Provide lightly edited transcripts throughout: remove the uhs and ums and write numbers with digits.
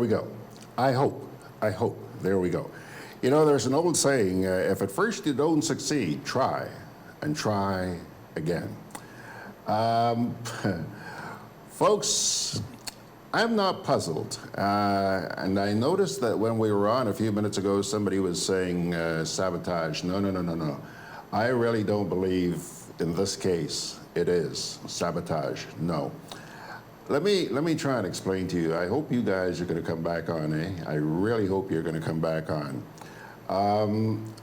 we go. I hope. There we go. You know, there's an old saying, if at first you don't succeed, try and try again. Folks, I'm not puzzled. And I noticed that when we were on a few minutes ago, somebody was saying sabotage. No. I really don't believe in this case it is sabotage. No. Let me try and explain to you. I hope you guys are going to come back on, I really hope you're going to come back on.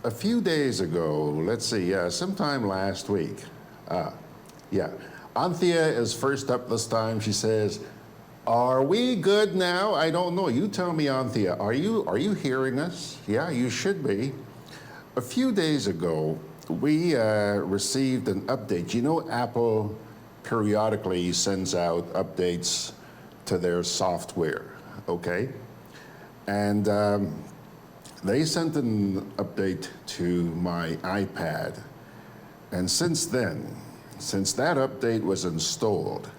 A few days ago, let's see, sometime last week, Anthea is first up this time. She says, "Are we good now?" I don't know. You tell me, Anthea. Are you hearing us? Yeah, you should be. A few days ago, we received an update. You know, Apple periodically sends out updates to their software, okay? And they sent an update to my iPad. And since then, since that update was installed,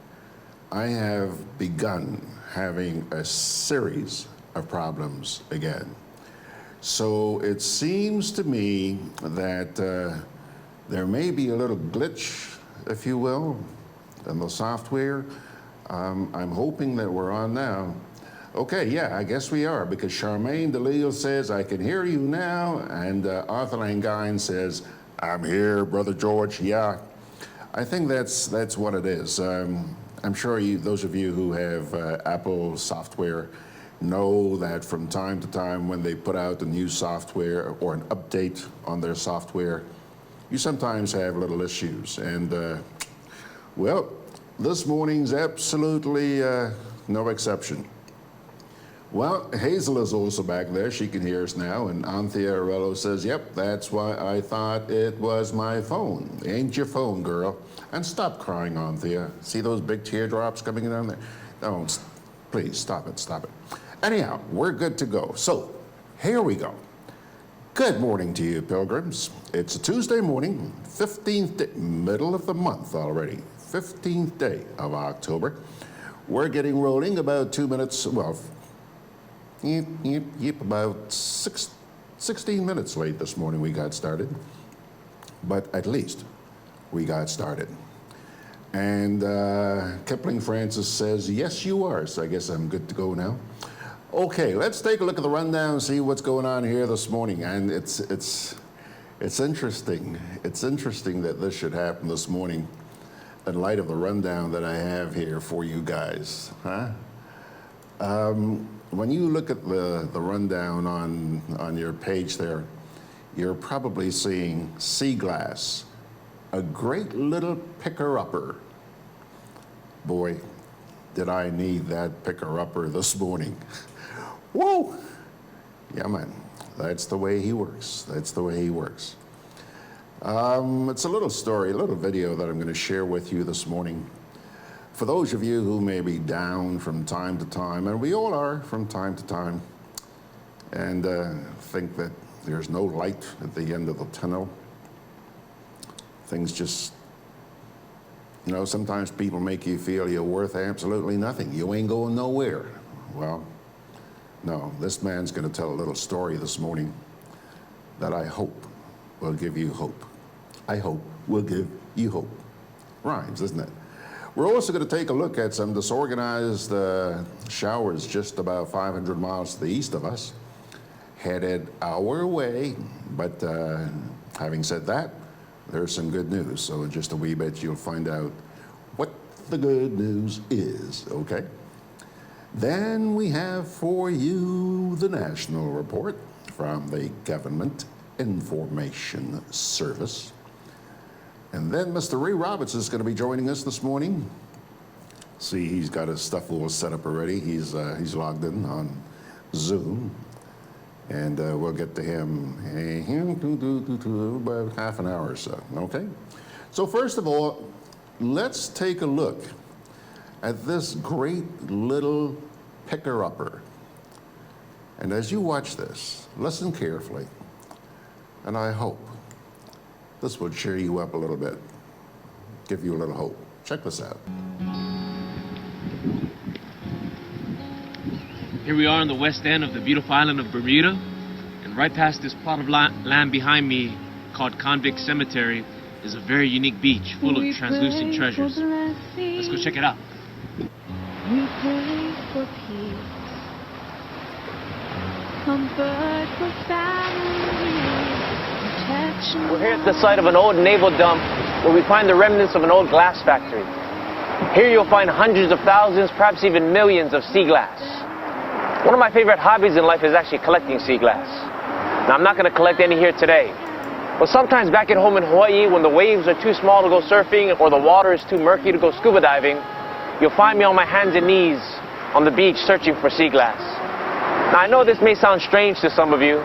I have begun having a series of problems again. So it seems to me that there may be a little glitch, if you will, in the software. I'm hoping that we're on now. Okay, yeah, I guess we are, because Charmaine DeLille says, "I can hear you now," and Arthur Langine says, "I'm here, Brother George." Yeah, I think that's what it is. I'm sure those of you who have Apple software know that from time to time when they put out a new software or an update on their software, you sometimes have little issues. And well, this morning's absolutely no exception. Well, Hazel is also back there. She can hear us now. And Anthea Arello says, "Yep, that's why I thought it was my phone." Ain't your phone, girl. And stop crying, Anthea. See those big teardrops coming down there? Don't, please, stop it. Anyhow, we're good to go. So, here we go. Good morning to you, pilgrims. It's a Tuesday morning, 15th day, middle of the month already, 15th day of October. We're getting rolling about 2 minutes, well, about 16 minutes late this morning we got started. But at least we got started. And Kipling Francis says, "Yes, you are." So I guess I'm good to go now. Okay, let's take a look at the rundown and see what's going on here this morning. And it's interesting. It's interesting that this should happen this morning in light of the rundown that I have here for you guys. When you look at the rundown on your page there, you're probably seeing sea glass, a great little picker-upper. Boy, did I need that picker-upper this morning. Whoa! Yeah, man, that's the way he works. It's a little story, a little video that I'm going to share with you this morning. For those of you who may be down from time to time, and we all are from time to time, and think that there's no light at the end of the tunnel, things just, you know, sometimes people make you feel you're worth absolutely nothing. You ain't going nowhere. Well, no, this man's going to tell a little story this morning that I hope will give you hope. I hope will give you hope. Rhymes, isn't it? We're also going to take a look at some disorganized showers just about 500 miles to the east of us, headed our way. But having said that, there's some good news. So in just a wee bit, you'll find out what the good news is, okay? Then we have for you the national report from the Government Information Service. And then Mr. Ray Roberts is going to be joining us this morning. See, he's got his stuff all set up already. He's logged in on Zoom. And we'll get to him about half an hour or so, okay? So first of all, let's take a look at this great little picker-upper. And as you watch this, listen carefully, and I hope this will cheer you up a little bit, give you a little hope. Check this out. Here we are on the west end of the beautiful island of Bermuda, and right past this plot of land behind me called Convict Cemetery is a very unique beach full of translucent treasures. Let's go check it out. We pray for peace, comfort for family, protection. We're here at the site of an old naval dump where we find the remnants of an old glass factory. Here you'll find hundreds of thousands, perhaps even millions of sea glass. One of my favorite hobbies in life is actually collecting sea glass. Now, I'm not going to collect any here today, but sometimes back at home in Hawaii, when the waves are too small to go surfing or the water is too murky to go scuba diving, you'll find me on my hands and knees on the beach searching for sea glass. Now, I know this may sound strange to some of you,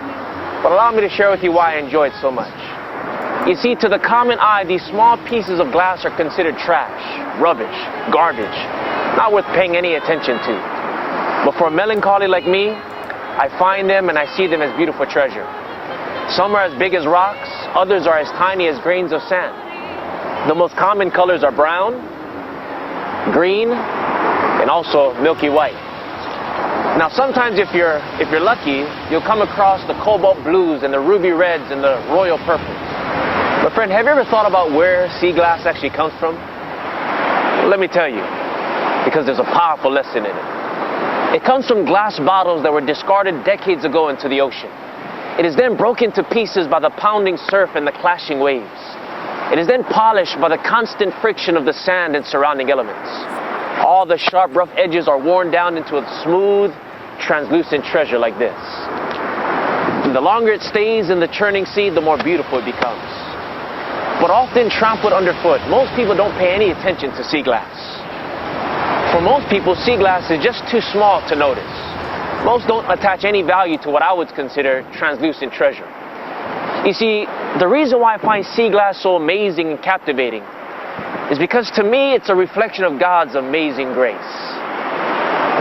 but allow me to share with you why I enjoy it so much. You see, to the common eye, these small pieces of glass are considered trash, rubbish, garbage, not worth paying any attention to. But for a melancholy like me, I find them and I see them as beautiful treasure. Some are as big as rocks, others are as tiny as grains of sand. The most common colors are brown, green, and also milky white. Now sometimes if you're lucky, you'll come across the cobalt blues and the ruby reds and the royal purples. But friend, have you ever thought about where sea glass actually comes from? Well, let me tell you, because there's a powerful lesson in it. It comes from glass bottles that were discarded decades ago into the ocean. It is then broken to pieces by the pounding surf and the clashing waves. It is then polished by the constant friction of the sand and surrounding elements. All the sharp, rough edges are worn down into a smooth, translucent treasure like this. And the longer it stays in the churning sea, the more beautiful it becomes. But often trampled underfoot, most people don't pay any attention to sea glass. For most people, sea glass is just too small to notice. Most don't attach any value to what I would consider translucent treasure. You see, the reason why I find sea glass so amazing and captivating is because to me it's a reflection of God's amazing grace.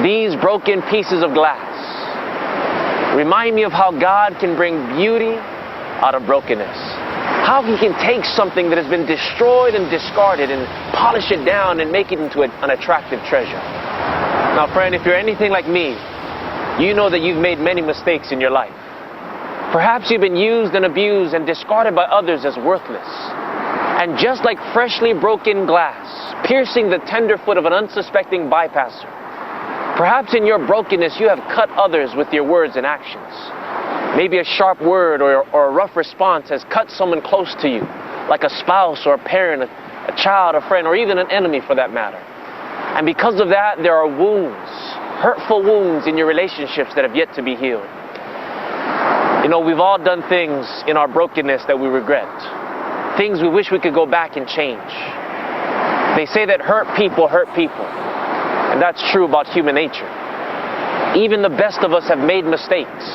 These broken pieces of glass remind me of how God can bring beauty out of brokenness. How He can take something that has been destroyed and discarded and polish it down and make it into an attractive treasure. Now friend, if you're anything like me, you know that you've made many mistakes in your life. Perhaps you've been used and abused and discarded by others as worthless. And just like freshly broken glass, piercing the tender foot of an unsuspecting bypasser, perhaps in your brokenness you have cut others with your words and actions. Maybe a sharp word or a rough response has cut someone close to you, like a spouse or a parent, a child, a friend, or even an enemy for that matter. And because of that, there are wounds, hurtful wounds in your relationships that have yet to be healed. You know, we've all done things in our brokenness that we regret. Things we wish we could go back and change. They say that hurt people. And that's true about human nature. Even the best of us have made mistakes.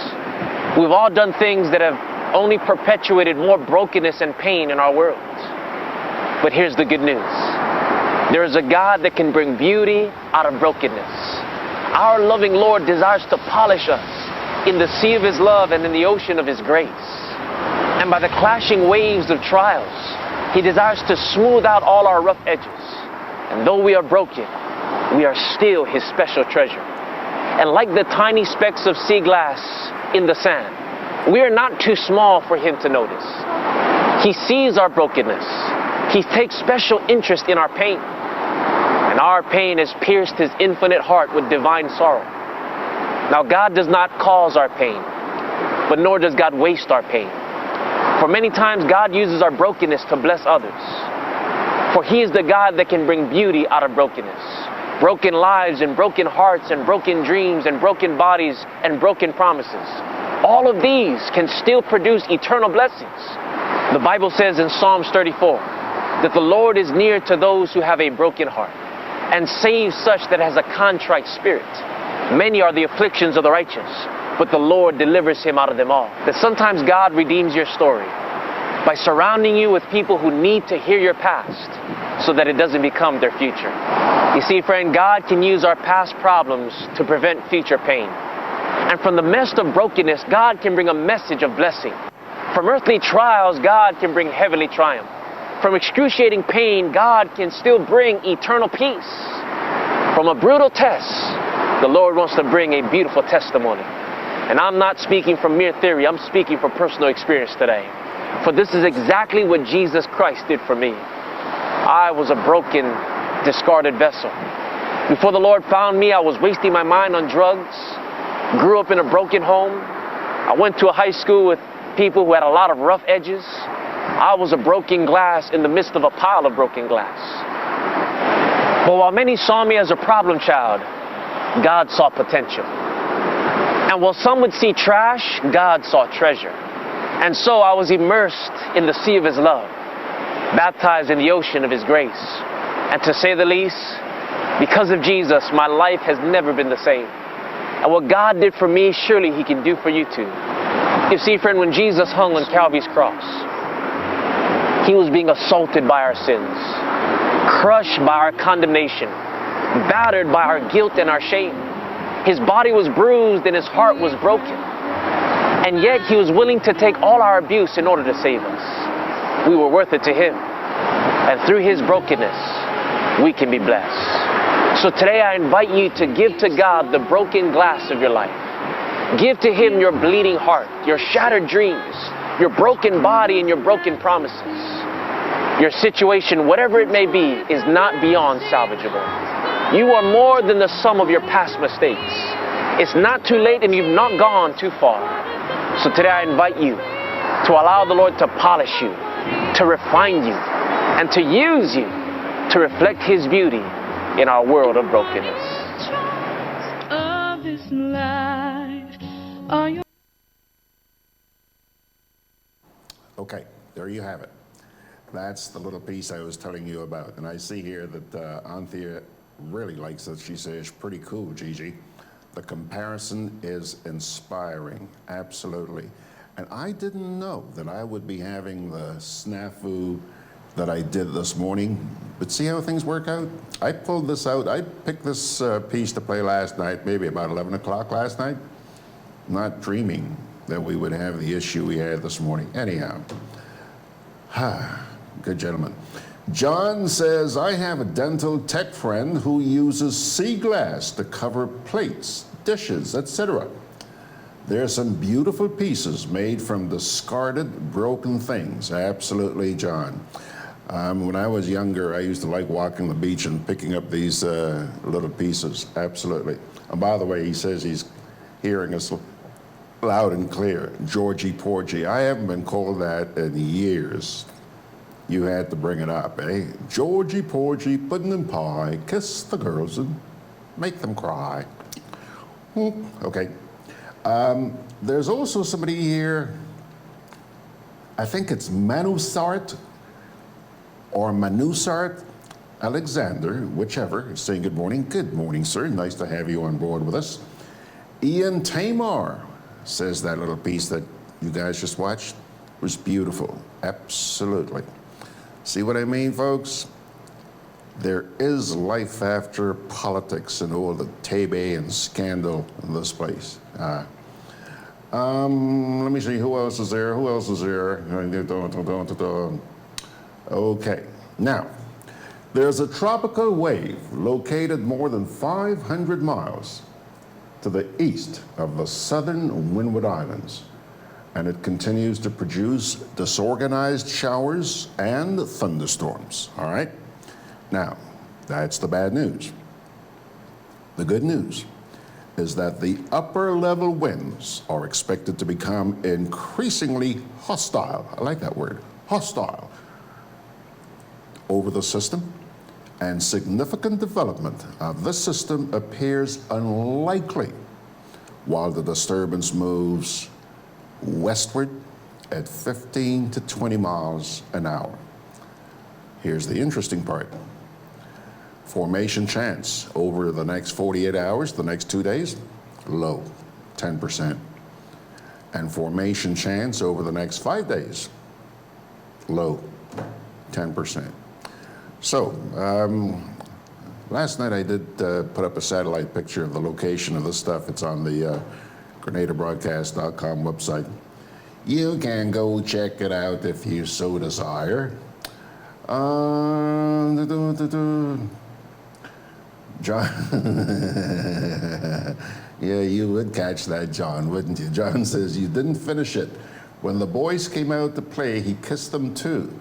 We've all done things that have only perpetuated more brokenness and pain in our world. But here's the good news. There is a God that can bring beauty out of brokenness. Our loving Lord desires to polish us in the sea of His love and in the ocean of His grace. And by the clashing waves of trials, He desires to smooth out all our rough edges. And though we are broken, we are still His special treasure. And like the tiny specks of sea glass in the sand, we are not too small for Him to notice. He sees our brokenness. He takes special interest in our pain. And our pain has pierced His infinite heart with divine sorrow. Now, God does not cause our pain, but nor does God waste our pain. For many times, God uses our brokenness to bless others. For He is the God that can bring beauty out of brokenness. Broken lives and broken hearts and broken dreams and broken bodies and broken promises. All of these can still produce eternal blessings. The Bible says in Psalms 34 that the Lord is near to those who have a broken heart and saves such that has a contrite spirit. Many are the afflictions of the righteous, but the Lord delivers him out of them all. That sometimes God redeems your story by surrounding you with people who need to hear your past so that it doesn't become their future. You see, friend, God can use our past problems to prevent future pain. And from the midst of brokenness, God can bring a message of blessing. From earthly trials, God can bring heavenly triumph. From excruciating pain, God can still bring eternal peace. From a brutal test, the Lord wants to bring a beautiful testimony. And I'm not speaking from mere theory, I'm speaking from personal experience today. For this is exactly what Jesus Christ did for me. I was a broken, discarded vessel. Before the Lord found me, I was wasting my mind on drugs, grew up in a broken home. I went to a high school with people who had a lot of rough edges. I was a broken glass in the midst of a pile of broken glass. But while many saw me as a problem child, God saw potential. And while some would see trash, God saw treasure. And so I was immersed in the sea of His love, baptized in the ocean of His grace. And to say the least, because of Jesus, my life has never been the same. And what God did for me, surely He can do for you too. You see, friend, when Jesus hung on Calvary's cross, He was being assaulted by our sins, crushed by our condemnation, battered by our guilt and our shame. His body was bruised and His heart was broken. And yet He was willing to take all our abuse in order to save us. We were worth it to Him. And through His brokenness, we can be blessed. So today I invite you to give to God the broken glass of your life. Give to Him your bleeding heart, your shattered dreams, your broken body and your broken promises. Your situation, whatever it may be, is not beyond salvageable. You are more than the sum of your past mistakes. It's not too late and you've not gone too far. So today I invite you to allow the Lord to polish you, to refine you, and to use you to reflect His beauty in our world of brokenness. Of this life, are you? Okay, there you have it. That's the little piece I was telling you about. And I see here that Anthea really likes it. She says, pretty cool, Gigi. The comparison is inspiring, absolutely. And I didn't know that I would be having the snafu that I did this morning. But see how things work out? I pulled this out. I picked this piece to play last night, maybe about 11 o'clock last night, not dreaming that we would have the issue we had this morning. Anyhow, good gentleman. John says, I have a dental tech friend who uses sea glass to cover plates, dishes, etc. There are some beautiful pieces made from discarded, broken things. Absolutely, John. When I was younger, I used to like walking the beach and picking up these little pieces. Absolutely. And by the way, he says he's hearing us loud and clear. Georgie Porgy. I haven't been called that in years. You had to bring it up, eh? Georgie Porgy, pudding and pie, kiss the girls and make them cry. Okay. There's also somebody here, I think it's Manusart or Manusart Alexander, whichever, saying good morning. Good morning, sir. Nice to have you on board with us. Ian Tamar says that little piece that you guys just watched was beautiful. Absolutely. See what I mean, folks? There is life after politics and all the tebe and scandal in this place. Let me see, who else is there? Who else is there? Okay, now, there's a tropical wave located more than 500 miles to the east of the southern Windward Islands, and it continues to produce disorganized showers and thunderstorms, all right? Now, that's the bad news. The good news is that the upper level winds are expected to become increasingly hostile. I like that word, hostile, over the system, and significant development of the system appears unlikely while the disturbance moves westward at 15 to 20 miles an hour. Here's the interesting part. Formation chance over the next 48 hours, the next 2 days, low, 10%. And formation chance over the next 5 days, low, 10%. So, last night I did put up a satellite picture of the location of this stuff. It's on the GRENADABROADCAST.com website. You can go check it out if you so desire. John, yeah, you would catch that, John, wouldn't you? John says, you didn't finish it. When the boys came out to play, he kissed them too.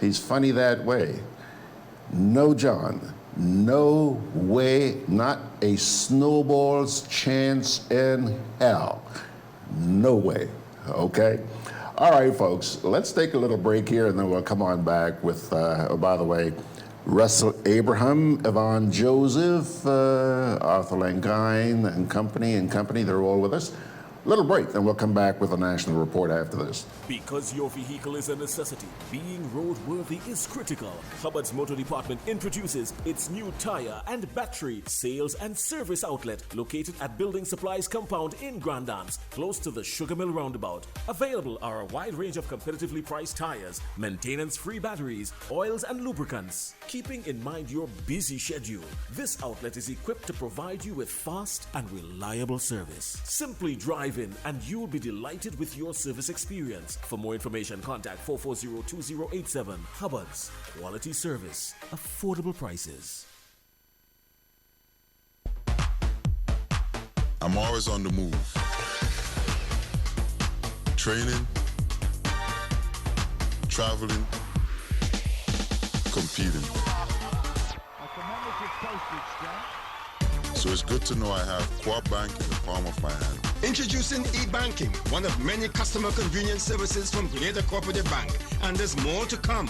He's funny that way. No, John, no way, not a snowball's chance in hell. No way, okay? All right, folks, let's take a little break here and then we'll come on back with, oh, by the way, Russell Abraham, Yvonne Joseph, Arthur Langine and company, they're all with us. Little break, then we'll come back with a national report after this. Because your vehicle is a necessity, being roadworthy is critical. Hubbard's Motor Department introduces its new tire and battery sales and service outlet located at Building Supplies Compound in Grandans, close to the Sugar Mill Roundabout. Available are a wide range of competitively priced tires, maintenance-free batteries, oils and lubricants. Keeping in mind your busy schedule, this outlet is equipped to provide you with fast and reliable service. Simply drive in and you'll be delighted with your service experience. For more information, contact 440-2087. Hubbard's, quality service, affordable prices. I'm always on the move. Training, traveling, competing. So it's good to know I have Co-op Bank in the palm of my hand. Introducing e-banking, one of many customer convenience services from Grenada Cooperative Bank, and there's more to come.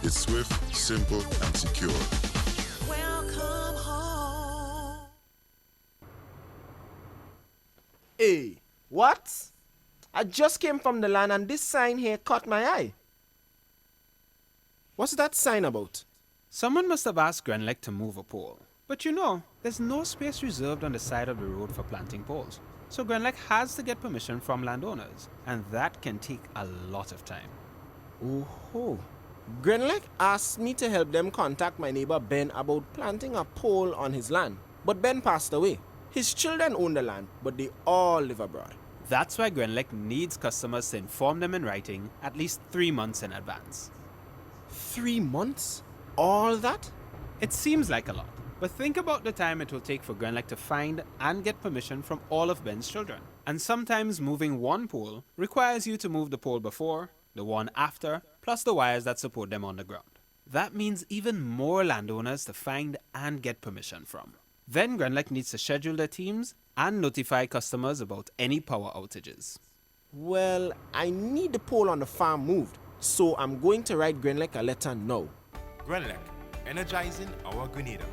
It's swift, simple, and secure. Welcome home. Hey, what? I just came from the land and this sign here caught my eye. What's that sign about? Someone must have asked Grenlec to move a pole. But you know, there's no space reserved on the side of the road for planting poles. So Grenlec has to get permission from landowners, and that can take a lot of time. Oh, Grenlec asked me to help them contact my neighbor Ben about planting a pole on his land. But Ben passed away. His children own the land, but they all live abroad. That's why Grenlec needs customers to inform them in writing at least 3 months in advance. 3 months? All that? It seems like a lot, but think about the time it will take for Grenlec to find and get permission from all of Ben's children. And sometimes moving one pole requires you to move the pole before, the one after, plus the wires that support them on the ground. That means even more landowners to find and get permission from. Then Grenlec needs to schedule their teams and notify customers about any power outages. Well, I need the pole on the farm moved, so I'm going to write Grenlec a letter now. Grenlec, energizing our Grenada.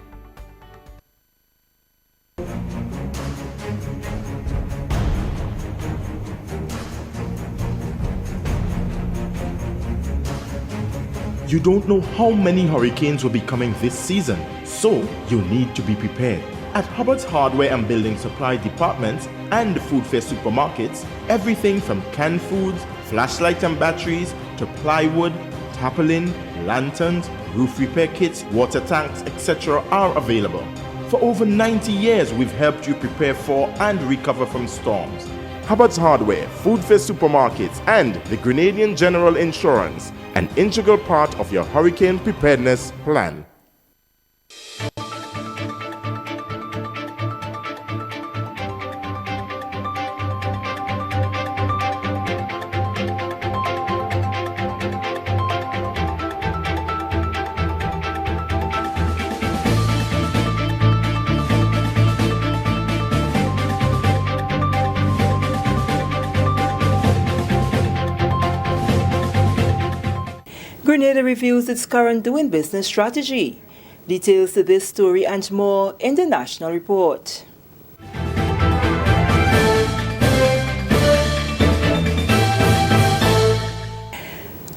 You don't know how many hurricanes will be coming this season, so you need to be prepared. At Hubbard's Hardware and Building Supply Departments and the Food Fair supermarkets, everything from canned foods, flashlights and batteries, to plywood, tarpaulin, lanterns, roof repair kits, water tanks, etc. are available. For over 90 years, we've helped you prepare for and recover from storms. Hubbard's Hardware, Food Fair supermarkets, and the Grenadian General Insurance, an integral part of your hurricane preparedness plan. Grenada reviews its current doing business strategy. Details to this story and more in the national report.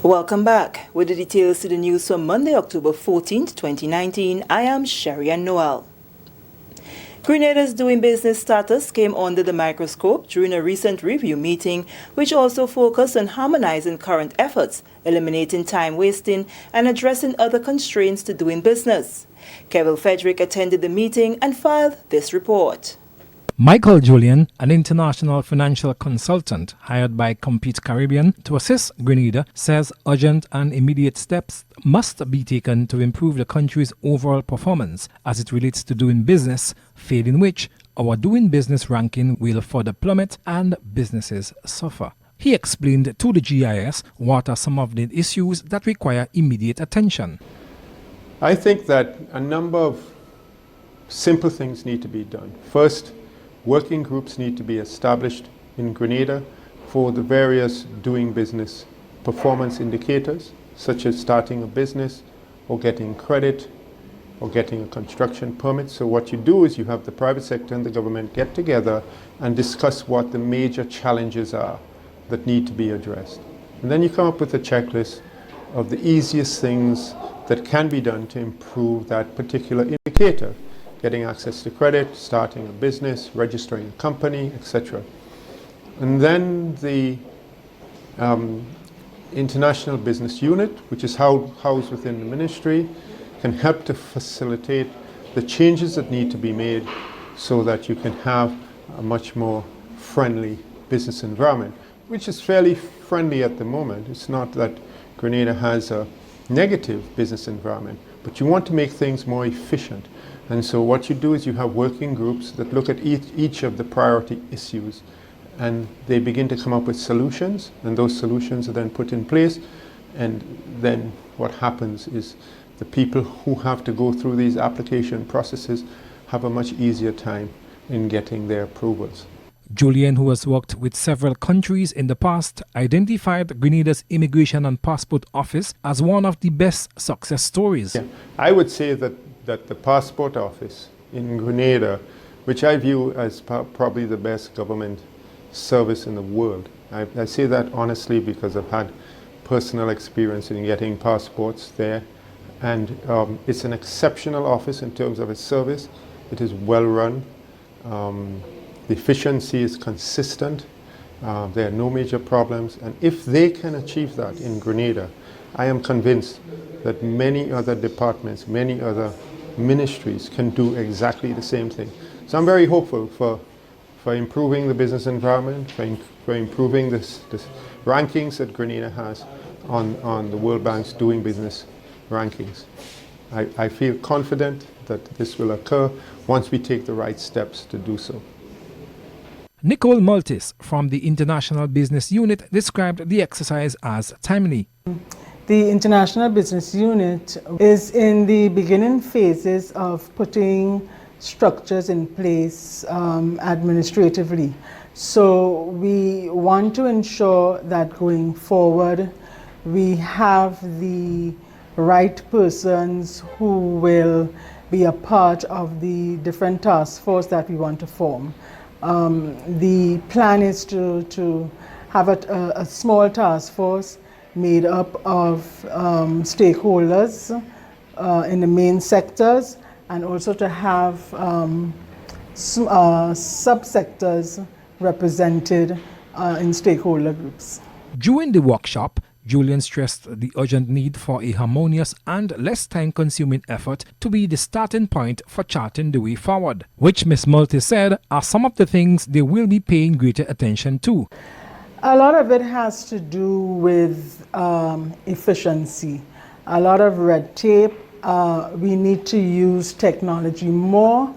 Welcome back. With the details to the news for Monday, October 14th, 2019, I am Sherian Noel. Grenada's doing business status came under the microscope during a recent review meeting, which also focused on harmonizing current efforts, eliminating time wasting, and addressing other constraints to doing business. Kevin Frederick attended the meeting and filed this report. Michael Julian, an international financial consultant hired by Compete Caribbean to assist Grenada, says urgent and immediate steps must be taken to improve the country's overall performance as it relates to doing business, failing which our doing business ranking will further plummet and businesses suffer. He explained to the GIS what are some of the issues that require immediate attention. I think that a number of simple things need to be done. First, working groups need to be established in Grenada for the various doing business performance indicators, such as starting a business or getting credit or getting a construction permit. So what you do is you have the private sector and the government get together and discuss what the major challenges are that need to be addressed. And then you come up with a checklist of the easiest things that can be done to improve that particular indicator. Getting access to credit, starting a business, registering a company, etc. And then the International Business Unit, which is housed within the ministry, can help to facilitate the changes that need to be made so that you can have a much more friendly business environment, which is fairly friendly at the moment. It's not that Grenada has a negative business environment, but you want to make things more efficient. And so what you do is you have working groups that look at each of the priority issues, and they begin to come up with solutions, and those solutions are then put in place. And then what happens is the people who have to go through these application processes have a much easier time in getting their approvals. Julian, who has worked with several countries in the past, identified Grenada's Immigration and Passport Office as one of the best success stories. Yeah. I would say that the Passport Office in Grenada, which I view as probably the best government service in the world. I say that honestly because I've had personal experience in getting passports there, and it's an exceptional office in terms of its service. It is well run. The efficiency is consistent. There are no major problems, and if they can achieve that in Grenada, I am convinced that many other departments, many other ministries can do exactly the same thing. So I'm very hopeful for improving the business environment, for improving this rankings that Grenada has on the World Bank's doing business rankings. I feel confident that this will occur once we take the right steps to do so. Nicole Maltis from the International Business Unit described the exercise as timely. The International Business Unit is in the beginning phases of putting structures in place administratively. So we want to ensure that going forward we have the right persons who will be a part of the different task force that we want to form. The plan is to have a small task force made up of stakeholders in the main sectors, and also to have subsectors represented in stakeholder groups. During the workshop, Julian stressed the urgent need for a harmonious and less time-consuming effort to be the starting point for charting the way forward, which Ms. Maltis said are some of the things they will be paying greater attention to. A lot of it has to do with efficiency, a lot of red tape. We need to use technology more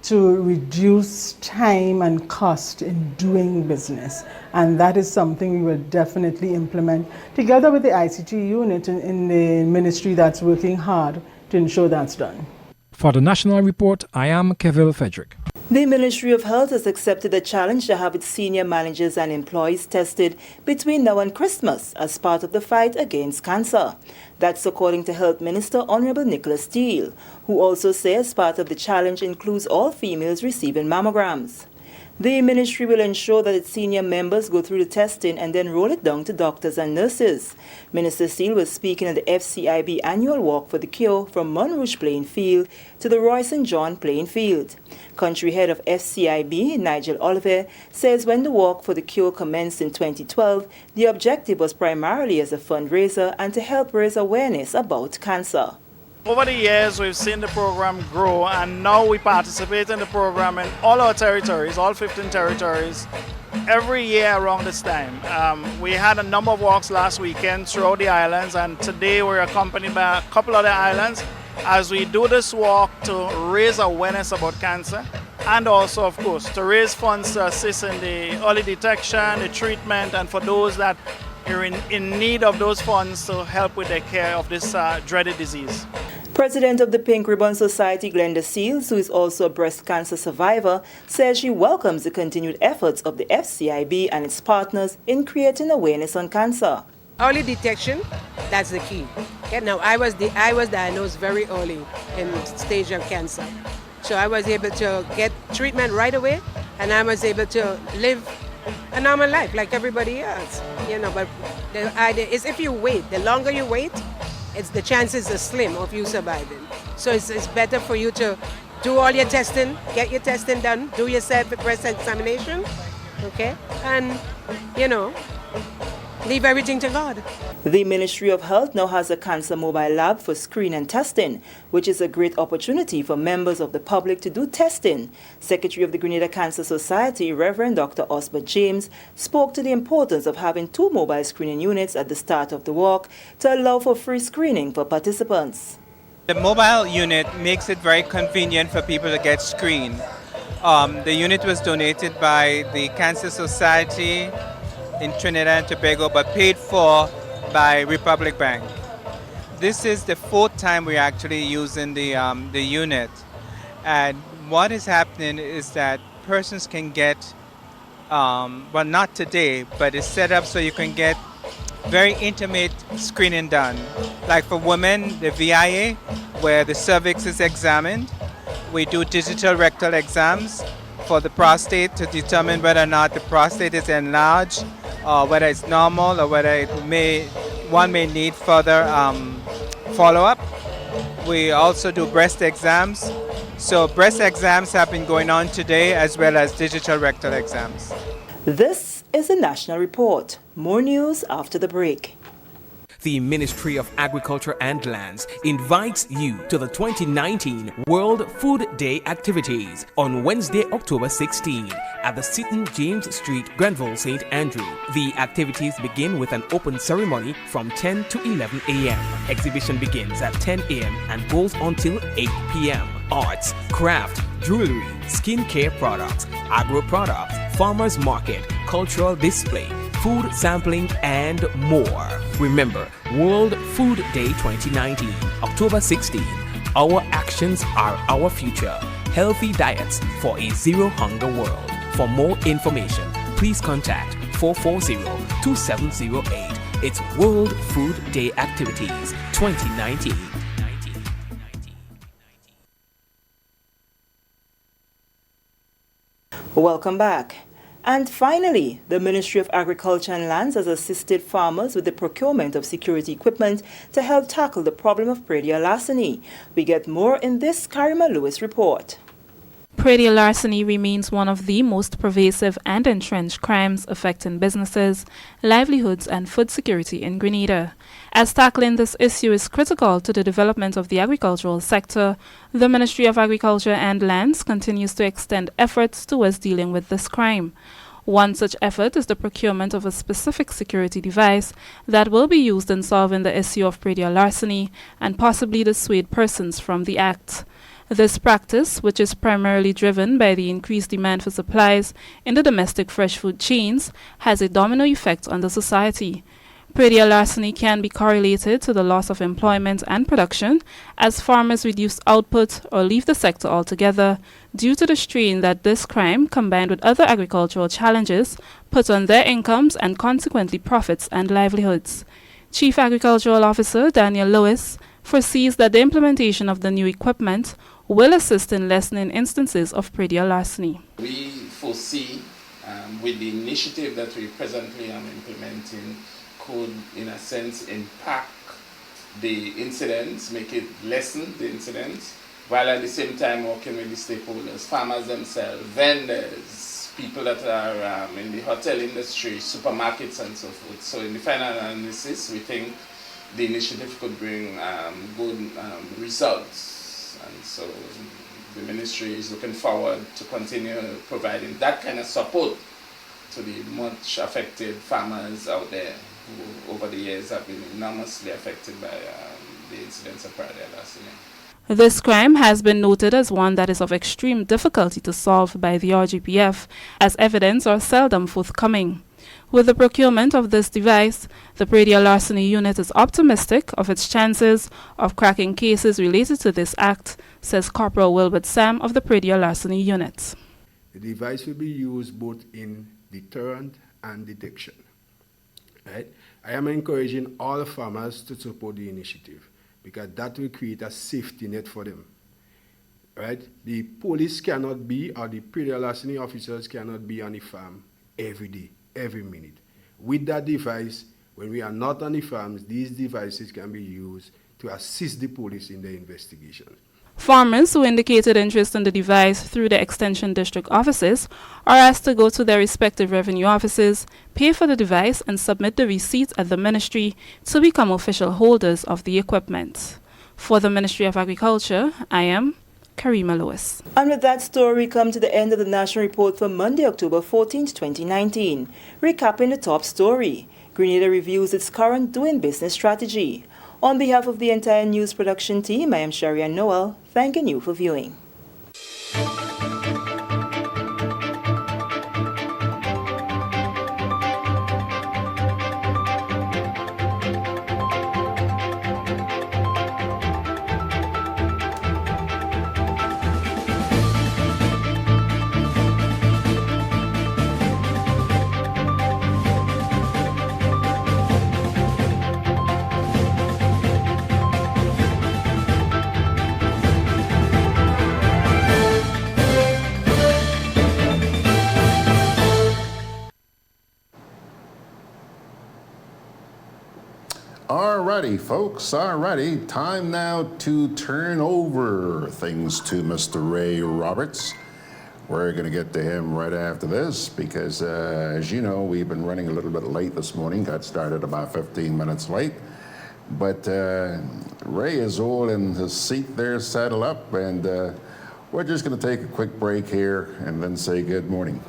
to reduce time and cost in doing business. And that is something we will definitely implement together with the ICT unit in the ministry that's working hard to ensure that's done. For the National Report, I am Kevil Frederick. The Ministry of Health has accepted the challenge to have its senior managers and employees tested between now and Christmas as part of the fight against cancer. That's according to Health Minister Honorable Nicholas Steele, who also says part of the challenge includes all females receiving mammograms. The ministry will ensure that its senior members go through the testing and then roll it down to doctors and nurses. Minister Steele was speaking at the FCIB annual Walk for the Cure from Monrouge playing field to the Roy St. John playing field. Country head of FCIB, Nigel Oliver, says when the Walk for the Cure commenced in 2012, the objective was primarily as a fundraiser and to help raise awareness about cancer. Over the years, we've seen the program grow, and now we participate in the program in all our territories, all 15 territories, every year around this time. We had a number of walks last weekend throughout the islands, and today we're accompanied by a couple of the islands as we do this walk to raise awareness about cancer, and also, of course, to raise funds to assist in the early detection, the treatment, and for those that are in need of those funds to help with the care of this dreaded disease. President of the Pink Ribbon Society, Glenda Seals, who is also a breast cancer survivor, says she welcomes the continued efforts of the FCIB and its partners in creating awareness on cancer. Early detection, that's the key. Okay, now, I was diagnosed very early in stage of cancer. So I was able to get treatment right away, and I was able to live a normal life like everybody else. But the idea is if you wait, the longer you wait, the chances are slim of you surviving. So it's better for you to do all your testing, get your testing done, do your breast examination, okay? And, leave everything to God. The Ministry of Health now has a cancer mobile lab for screen and testing, which is a great opportunity for members of the public to do testing. Secretary of the Grenada Cancer Society, Reverend Dr. Osbert James, spoke to the importance of having 2 mobile screening units at the start of the walk to allow for free screening for participants. The mobile unit makes it very convenient for people to get screened. The unit was donated by the Cancer Society in Trinidad and Tobago, but paid for by Republic Bank. This is the 4th time we're actually using the unit, and what is happening is that persons can get, well, not today, but it's set up so you can get very intimate screening done. Like for women, the VIA, where the cervix is examined. We do digital rectal exams for the prostate to determine whether or not the prostate is enlarged, or whether it's normal, or whether one may need further follow-up. We also do breast exams. So breast exams have been going on today, as well as digital rectal exams. This is the National Report. More news after the break. The Ministry of Agriculture and Lands invites you to the 2019 World Food Day activities on Wednesday, October 16 at the Seton James Street, Grenville, St. Andrew. The activities begin with an open ceremony from 10 to 11 a.m. Exhibition begins at 10 a.m. and goes until 8 p.m. Arts, craft, jewelry, skincare products, agro products, farmers market, cultural display, food sampling, and more. Remember, World Food Day 2019, October 16. Our actions are our future. Healthy diets for a zero hunger world. For more information, please contact 440-2708. It's World Food Day Activities 2019. Welcome back. And finally, the Ministry of Agriculture and Lands has assisted farmers with the procurement of security equipment to help tackle the problem of predial larceny. We get more in this Karima Lewis report. Predial larceny remains one of the most pervasive and entrenched crimes affecting businesses, livelihoods, and food security in Grenada. As tackling this issue is critical to the development of the agricultural sector, the Ministry of Agriculture and Lands continues to extend efforts towards dealing with this crime. One such effort is the procurement of a specific security device that will be used in solving the issue of predial larceny and possibly dissuade persons from the act. This practice, which is primarily driven by the increased demand for supplies in the domestic fresh food chains, has a domino effect on the society. Predial larceny can be correlated to the loss of employment and production as farmers reduce output or leave the sector altogether due to the strain that this crime, combined with other agricultural challenges, put on their incomes and consequently profits and livelihoods. Chief Agricultural Officer Daniel Lewis foresees that the implementation of the new equipment will assist in lessening instances of predial larceny. We foresee with the initiative that we presently are implementing could, in a sense, impact the incidents, make it lessen the incidents, while at the same time working with the stakeholders, farmers themselves, vendors, people that are in the hotel industry, supermarkets and so forth. So in the final analysis, we think the initiative could bring good results. And so the ministry is looking forward to continue providing that kind of support to the much affected farmers out there who over the years have been enormously affected by the incidents of Friday last year. This crime has been noted as one that is of extreme difficulty to solve by the RGPF, as evidence are seldom forthcoming. With the procurement of this device, the Pradial Larceny Unit is optimistic of its chances of cracking cases related to this act, says Corporal Wilbert Sam of the Pradial Larceny Unit. The device will be used both in deterrent and detection. Right? I am encouraging all farmers to support the initiative, because that will create a safety net for them. Right? The police cannot be, or the Pradial Larceny officers cannot be on the farm every day, every minute. With that device, when we are not on the farms, these devices can be used to assist the police in their investigation. Farmers who indicated interest in the device through the Extension District offices are asked to go to their respective revenue offices, pay for the device, and submit the receipt at the ministry to become official holders of the equipment. For the Ministry of Agriculture, I am Karima Lewis. And with that story, we come to the end of the National Report for Monday, October 14th, 2019. Recapping the top story, Grenada reviews its current doing business strategy. On behalf of the entire news production team, I am Sharian Noel, thanking you for viewing. Alrighty, folks, alrighty. Time now to turn over things to Mr. Ray Roberts. We're going to get to him right after this because, as you know, we've been running a little bit late this morning. Got started about 15 minutes late. But Ray is all in his seat there, saddle up, and we're just going to take a quick break here and then say good morning.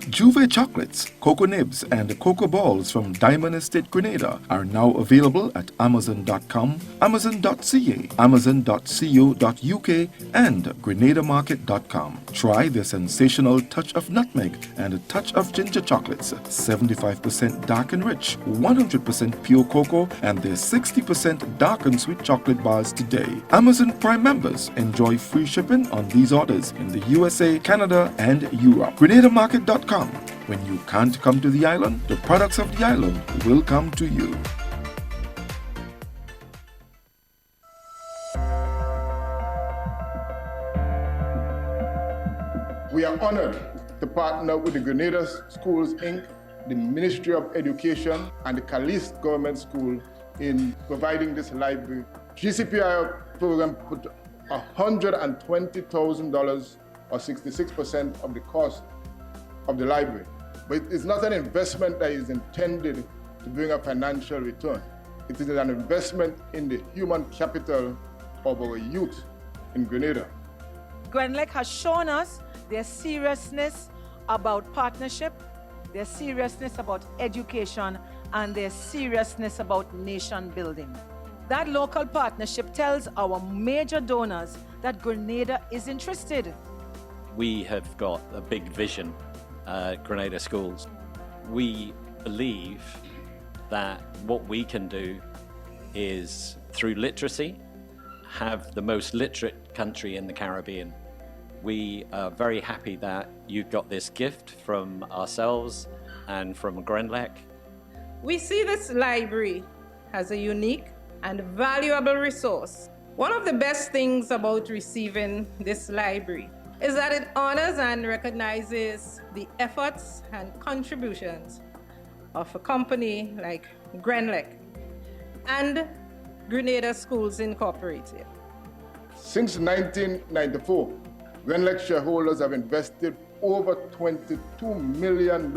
Juve chocolates, cocoa nibs, and cocoa balls from Diamond Estate Grenada are now available at Amazon.com, Amazon.ca, Amazon.co.uk, and GrenadaMarket.com. Try the sensational touch of nutmeg and a touch of ginger chocolates, 75% dark and rich, 100% pure cocoa, and their 60% dark and sweet chocolate bars today. Amazon Prime members enjoy free shipping on these orders in the USA, Canada, and Europe. GrenadaMarket.com. When you can't come to the island, the products of the island will come to you. We are honored to partner with the Grenada Schools, Inc., the Ministry of Education, and the Caliste Government School in providing this library. GCPI program put $120,000 or 66% of the cost of the library. But it's not an investment that is intended to bring a financial return. It is an investment in the human capital of our youth in Grenada. GRENADA has shown us their seriousness about partnership their seriousness about education, and their seriousness about nation building. That local partnership tells our major donors that Grenada is interested. We have got a big vision at Grenada Schools. We believe that what we can do is, through literacy, have the most literate country in the Caribbean. We are very happy that you got this gift from ourselves and from GRENADA. We see this library as a unique and valuable resource. One of the best things about receiving this library is that it honors and recognizes the efforts and contributions of a company like GRENADA and Grenada Schools Incorporated. Since 1994, GRENADA shareholders have invested over $22 million.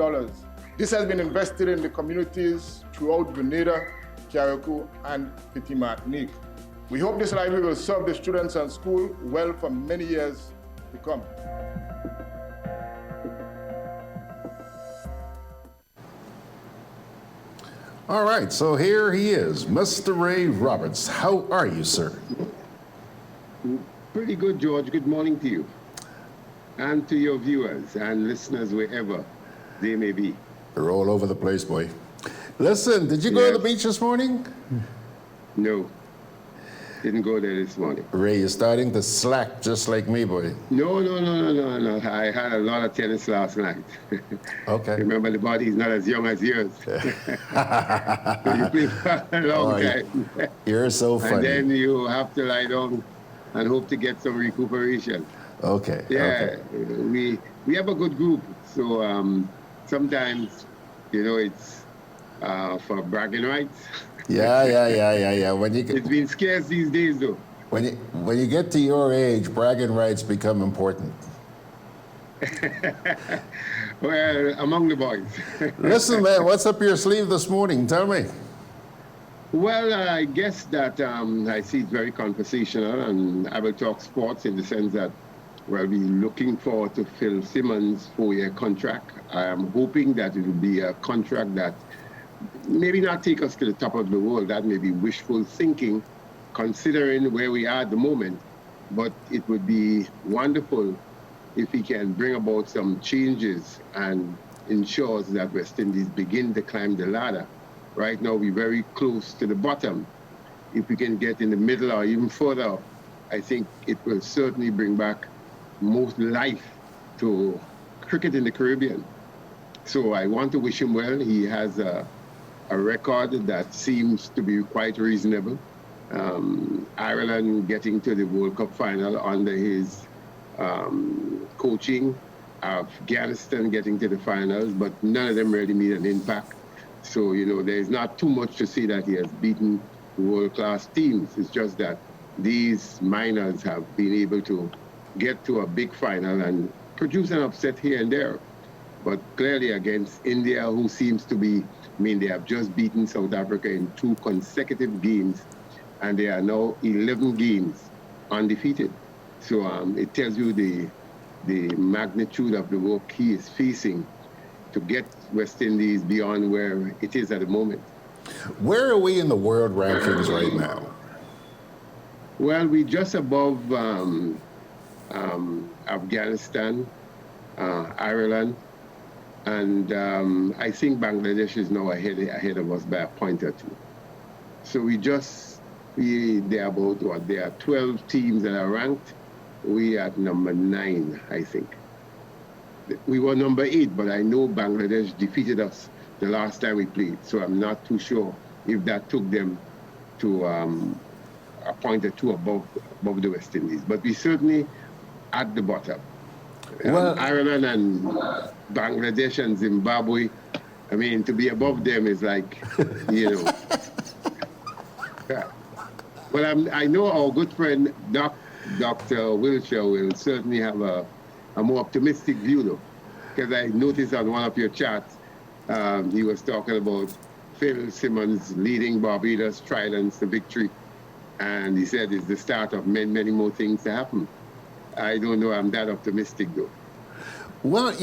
This has been invested in the communities throughout Grenada, Carriacou, and Petit Martinique. We hope this library will serve the students and school well for many years to come. All right, so here he is, Mr. Ray Roberts. How are you, sir? Pretty good, George. Good morning to you and to your viewers and listeners wherever they may be. They're all over the place, boy. Listen, did you go to the beach this morning? No, didn't go there this morning. Ray, you're starting to slack just like me, boy. No. I had a lot of tennis last night. Okay. Remember, the body's not as young as yours. So you play for a long time. You're so funny. And then you have to lie down and hope to get some recuperation. Okay. Yeah, okay. we have a good group. So sometimes, it's for bragging rights. Yeah. When you it's been scarce these days, though. When you get to your age, bragging rights become important. Well, among the boys. Listen, man, what's up your sleeve this morning? Tell me. Well, I guess that I see it's very conversational, and I will talk sports in the sense that we'll be looking forward to Phil Simmons' 4-year contract. I am hoping that it will be a contract that maybe not take us to the top of the world. That may be wishful thinking, considering where we are at the moment. But it would be wonderful if he can bring about some changes and ensures that West Indies begin to climb the ladder. Right now, we're very close to the bottom. If we can get in the middle or even further up, I think it will certainly bring back most life to cricket in the Caribbean. So I want to wish him well. He has a record that seems to be quite reasonable. Ireland getting to the World Cup final under his coaching, Afghanistan getting to the finals, but none of them really made an impact. So, there's not too much to say that he has beaten world-class teams. It's just that these minors have been able to get to a big final and produce an upset here and there. But clearly against India, who seems to be, they have just beaten South Africa in 2 consecutive games, and they are now 11 games undefeated. So it tells you the magnitude of the work he is facing to get West Indies beyond where it is at the moment. Where are we in the world rankings right now? Well, we're just above Afghanistan, Ireland, and I think Bangladesh is now ahead of us by a point or two. So there are 12 teams that are ranked. We are at number 9, I think. We were number 8, but I know Bangladesh defeated us the last time we played, so I'm not too sure if that took them to a point or two above the West Indies. But we certainly at the bottom. Ireland and Bangladesh and Zimbabwe, to be above them is like, Well, I know our good friend Dr. Wilshire will certainly have a more optimistic view, though, because I noticed on one of your chats, he was talking about Phil Simmons leading Barbados Tridents to victory, and he said it's the start of many, many more things to happen. I don't know I'm that optimistic, though. Well,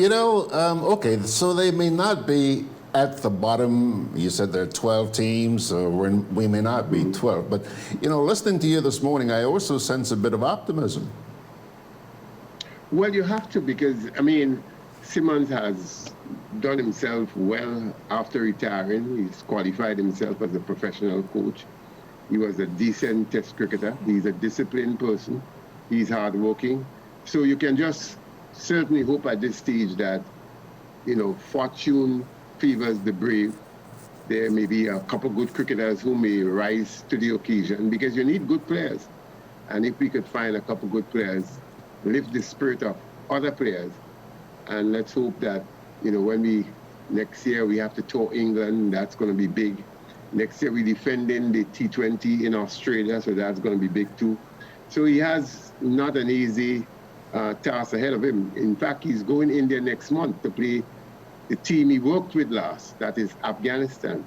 okay, so they may not be at the bottom. You said there are 12 teams, so we may not be 12. But, listening to you this morning, I also sense a bit of optimism. Well, you have to, because, Simmons has done himself well after retiring. He's qualified himself as a professional coach. He was a decent test cricketer. He's a disciplined person. He's hardworking. So you can just certainly hope at this stage that, fortune favors the brave. There may be a couple good cricketers who may rise to the occasion, because you need good players. And if we could find a couple good players, lift the spirit of other players, and let's hope that, next year we have to tour England, that's going to be big. Next year we're defending the T20 in Australia, so that's going to be big too. So he has not an easy task ahead of him. In fact, he's going India next month to play the team he worked with last, that is Afghanistan.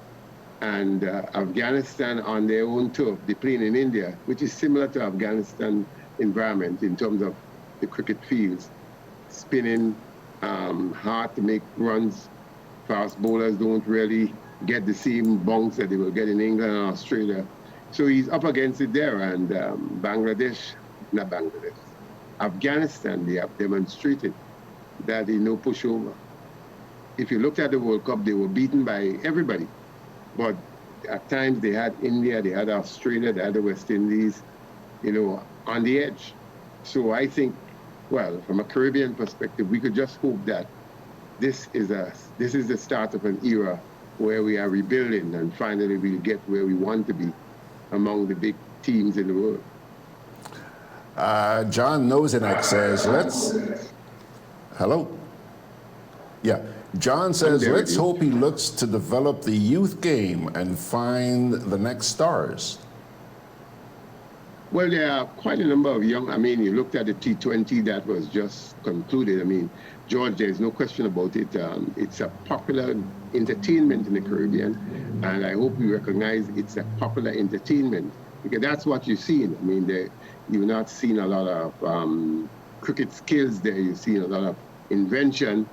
And Afghanistan on their own turf, they're playing in India, which is similar to Afghanistan environment in terms of the cricket fields. Spinning, hard to make runs. Fast bowlers don't really get the same bounce that they will get in England and Australia. So he's up against it there. And Afghanistan, they have demonstrated that they know pushover. If you looked at the World Cup, they were beaten by everybody. But at times they had India, they had Australia, they had the West Indies, on the edge. So I think, well, from a Caribbean perspective, we could just hope that this is the start of an era where we are rebuilding, and finally we'll get where we want to be among the big teams in the world. John Nozinek says, hello? Yeah. John says, let's hope he looks to develop the youth game and find the next stars. Well, there are quite a number of young, you looked at the T20 that was just concluded. George, there's no question about it. It's a popular entertainment in the Caribbean, and I hope you recognize it's a popular entertainment, because that's what you've seen. You've not seen a lot of cricket skills there. You've seen a lot of invention,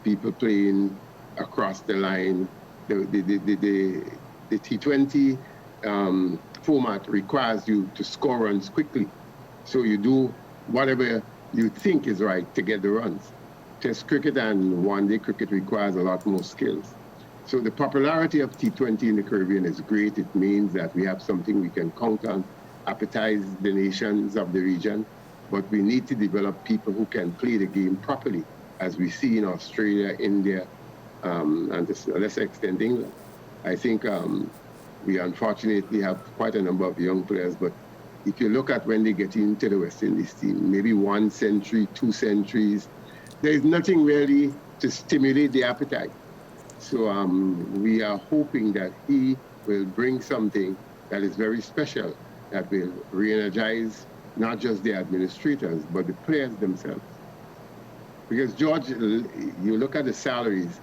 people playing across the line. The T20 format requires you to score runs quickly. So you do whatever you think is right to get the runs. Test cricket and one-day cricket requires a lot more skills. So the popularity of T20 in the Caribbean is great. It means that we have something we can count on, appetize the nations of the region, but we need to develop people who can play the game properly, as we see in Australia, India, and to a lesser extent England. I think we unfortunately have quite a number of young players, but if you look at when they get into the West Indies team, maybe 1 century, 2 centuries, there's nothing really to stimulate the appetite. So we are hoping that he will bring something that is very special, that will re-energize not just the administrators, but the players themselves. Because, George, you look at the salaries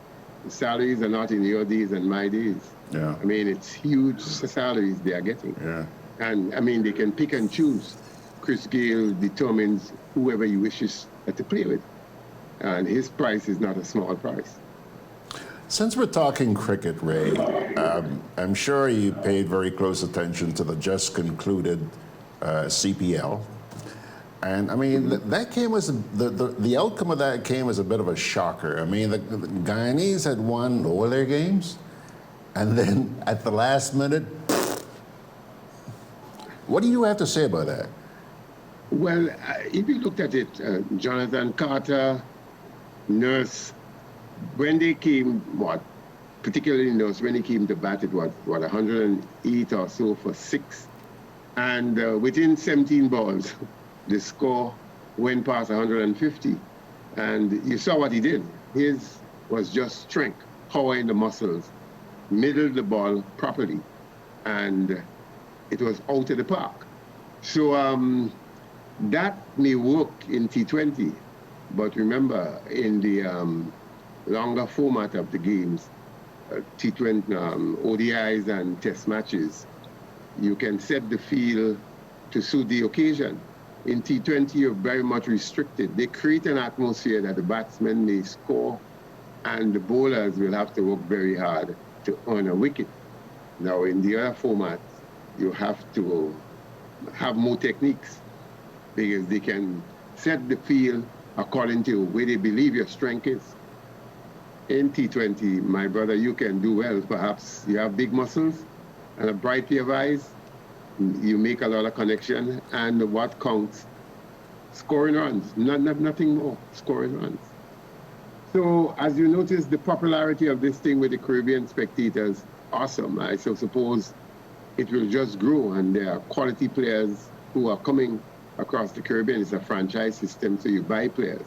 are not in your days and my days. Yeah. It's huge salaries they are getting. Yeah. And, they can pick and choose. Chris Gayle determines whoever he wishes to play with. And his price is not a small price. Since we're talking cricket, Ray, I'm sure you paid very close attention to the just concluded CPL. And that came as the outcome of that came as a bit of a shocker. The Guyanese had won all their games, and then at the last minute, what do you have to say about that? Well, if you looked at it, Jonathan Carter, Nurse, when they came, particularly Nurse, when he came to bat, it was 108 or so for 6, and within 17 balls. The score went past 150, and you saw what he did. His was just strength, power in the muscles, middled the ball properly, and it was out of the park. So that may work in T20, but remember, in the longer format of the games, T20, ODIs and test matches, you can set the field to suit the occasion. In T20, you're very much restricted. They create an atmosphere that the batsmen may score and the bowlers will have to work very hard to earn a wicket. Now, in the other formats, you have to have more techniques because they can set the field according to where they believe your strength is. In T20, my brother, you can do well. Perhaps you have big muscles and a bright pair of eyes. You make a lot of connection, and what counts? Scoring runs, nothing more, scoring runs. So as you notice, the popularity of this thing with the Caribbean spectators, awesome. I so suppose it will just grow, and there are quality players who are coming across the Caribbean. It's a franchise system, so you buy players.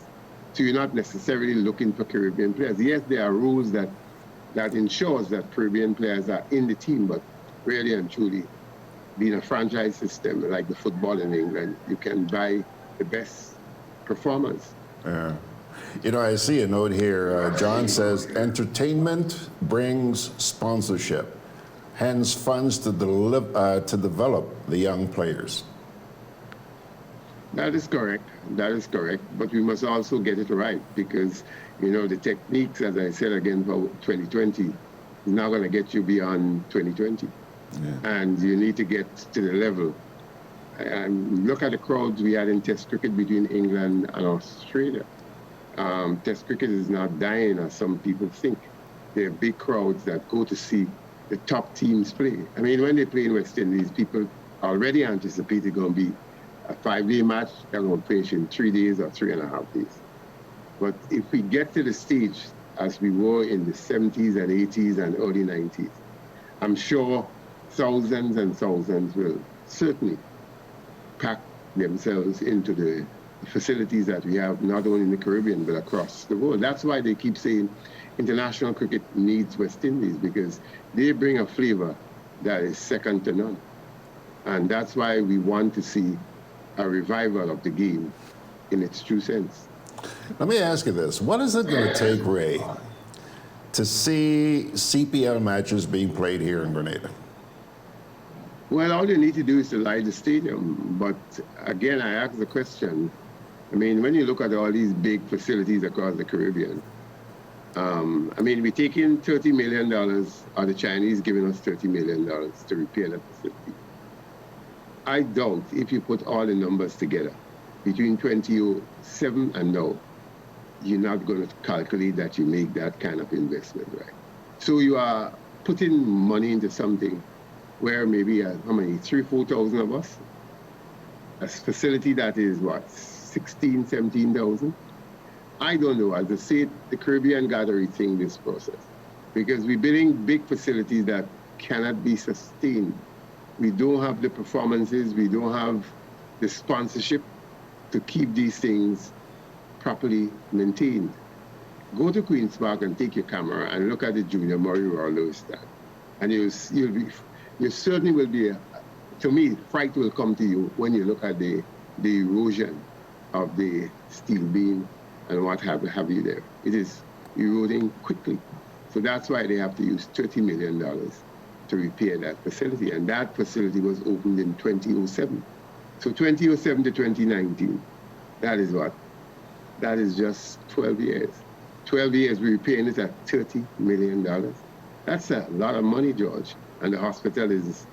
So you're not necessarily looking for Caribbean players. Yes, there are rules that ensures that Caribbean players are in the team, but really and truly, being a franchise system like the football in England, you can buy the best performers. Yeah. You know, I see a note here. John says, entertainment brings sponsorship, hence funds to develop the young players. That is correct. That is correct. But we must also get it right because, you know, the techniques, as I said again, for 2020 is not going to get you beyond 2020. Yeah. And you need to get to the level. Look at the crowds we had in Test cricket between England and Australia. Test cricket is not dying as some people think. There are big crowds that go to see the top teams play. I mean, when they play in West Indies, people already anticipate it's going to be a 5-day match. They're going to finish in 3 days or 3.5 days. But if we get to the stage as we were in the 70s and 80s and early 90s, I'm sure thousands and thousands will certainly pack themselves into the facilities that we have, not only in the Caribbean, but across the world. That's why they keep saying international cricket needs West Indies, because they bring a flavor that is second to none. And that's why we want to see a revival of the game in its true sense. Let me ask you this. What is it going to take, Ray, to see CPL matches being played here in Grenada? Well, all you need to do is to light the stadium. But again, I ask the question, I mean, when you look at all these big facilities across the Caribbean, I mean, we take in $30 million, or the Chinese giving us $30 million to repair the facility. I doubt if you put all the numbers together, between 2007 and now, you're not going to calculate that you make that kind of investment, right? So you are putting money into something where maybe, how many, 3,000-4,000 of us? A facility that is, what, 16,000, 17,000? I don't know. As I say, the Caribbean got to rethink this process because we're building big facilities that cannot be sustained. We don't have the performances, we don't have the sponsorship to keep these things properly maintained. Go to Queen's Park and take your camera and look at the Junior Murray Royal Lewis stand. And you certainly will be, to me, fright will come to you when you look at the erosion of the steel beam and what have you there. It is eroding quickly. So that's why they have to use $30 million to repair that facility. And that facility was opened in 2007. So 2007 to 2019, that is what? That is just 12 years. 12 years, we're repaying it at $30 million. That's a lot of money, George. And the hospital is,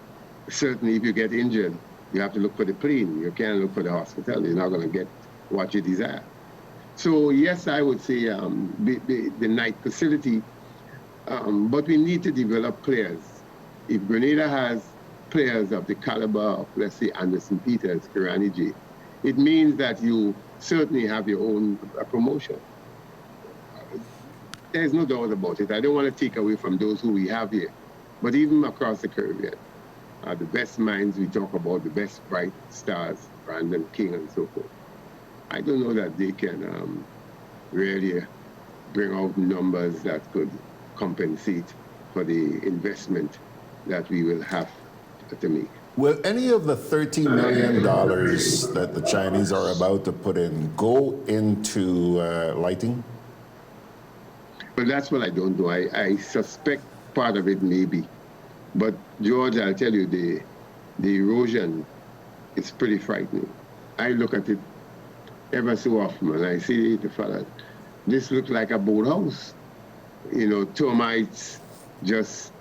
certainly if you get injured, you have to look for the plane. You can't look for the hospital. You're not going to get what you desire. So yes, I would say the night facility, but we need to develop players. If Grenada has players of the caliber of, let's say, Anderson Peters, Kirani J, it means that you certainly have your own promotion. There's no doubt about it. I don't want to take away from those who we have here. But even across the Caribbean, the best minds we talk about, the best bright stars, Brandon King and so forth. I don't know that they can really bring out numbers that could compensate for the investment that we will have to make. Will any of the $30 million that the Chinese are about to put in go into lighting? But that's what I don't know. I suspect part of it may be. But George, I'll tell you, the erosion is pretty frightening. I look at it ever so often and I say to the fellas, this looks like a boathouse. You know, termites just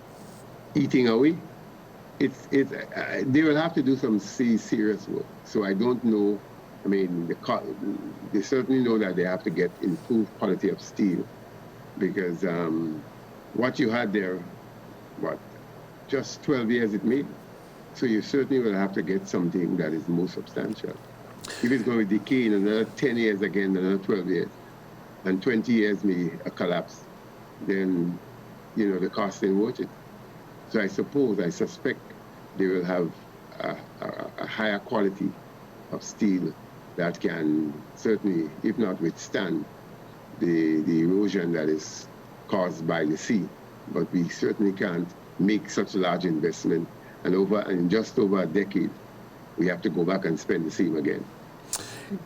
eating away. They will have to do some serious work. So I don't know. I mean, they certainly know that they have to get improved quality of steel, because what you had there, just 12 years it made. So you certainly will have to get something that is more substantial. If it's going to decay in another 10 years again, another 12 years, and 20 years may collapse, then, you know, the cost ain't worth it. So I suspect they will have a higher quality of steel that can certainly, if not withstand, the erosion that is caused by the sea. But we certainly can't make such a large investment, and in just over a decade, we have to go back and spend the same again.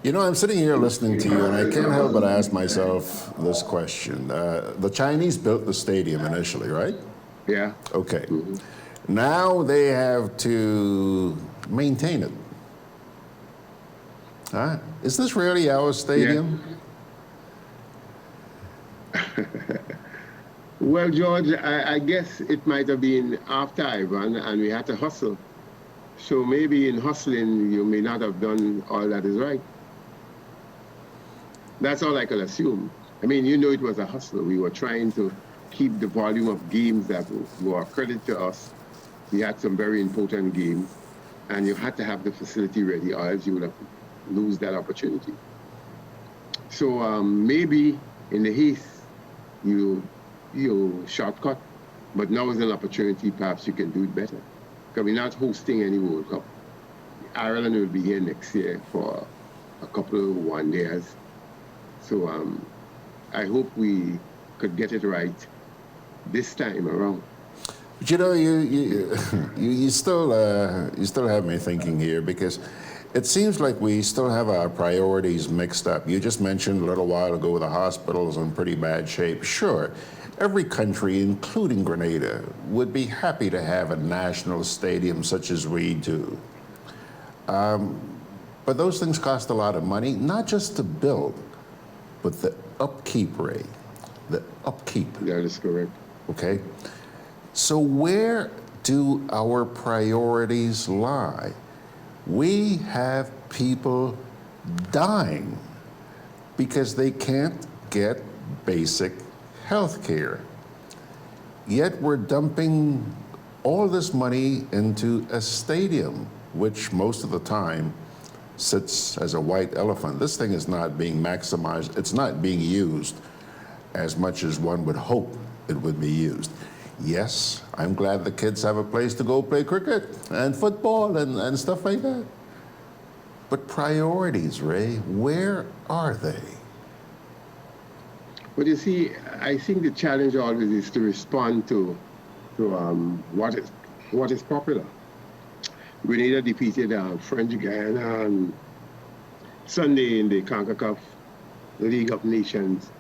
You know, I'm sitting here listening to you, and I can't help but ask myself this question. The Chinese built the stadium initially, right? Yeah. Okay. Now they have to maintain it. Huh? Is this really our stadium? Yeah. Well, George, I guess it might have been after Ivan, and we had to hustle. So maybe in hustling, you may not have done all that is right. That's all I could assume. I mean, you know, it was a hustle. We were trying to keep the volume of games that were a credit to us. We had some very important games, and you had to have the facility ready, or else you would have lose that opportunity. So maybe in the haste, you shortcut, but now is an opportunity. Perhaps you can do it better. Because we're not hosting any World Cup. Ireland will be here next year for a couple of one-days. So I hope we could get it right this time around. But you know, you still have me thinking here, because it seems like we still have our priorities mixed up. You just mentioned a little while ago the hospitals in pretty bad shape. Sure, every country, including Grenada, would be happy to have a national stadium such as we do. But those things cost a lot of money, not just to build, but the upkeep, Ray. The upkeep. That is correct. Okay? So where do our priorities lie? We have people dying because they can't get basic health care. Yet we're dumping all this money into a stadium, which most of the time sits as a white elephant. This thing is not being maximized. It's not being used as much as one would hope it would be used. Yes, I'm glad the kids have a place to go play cricket and football and stuff like that. But priorities, Ray, where are they? But you see, I think the challenge always is to respond to what is popular. Grenada defeated French Guyana on Sunday in the CONCACAF League of Nations,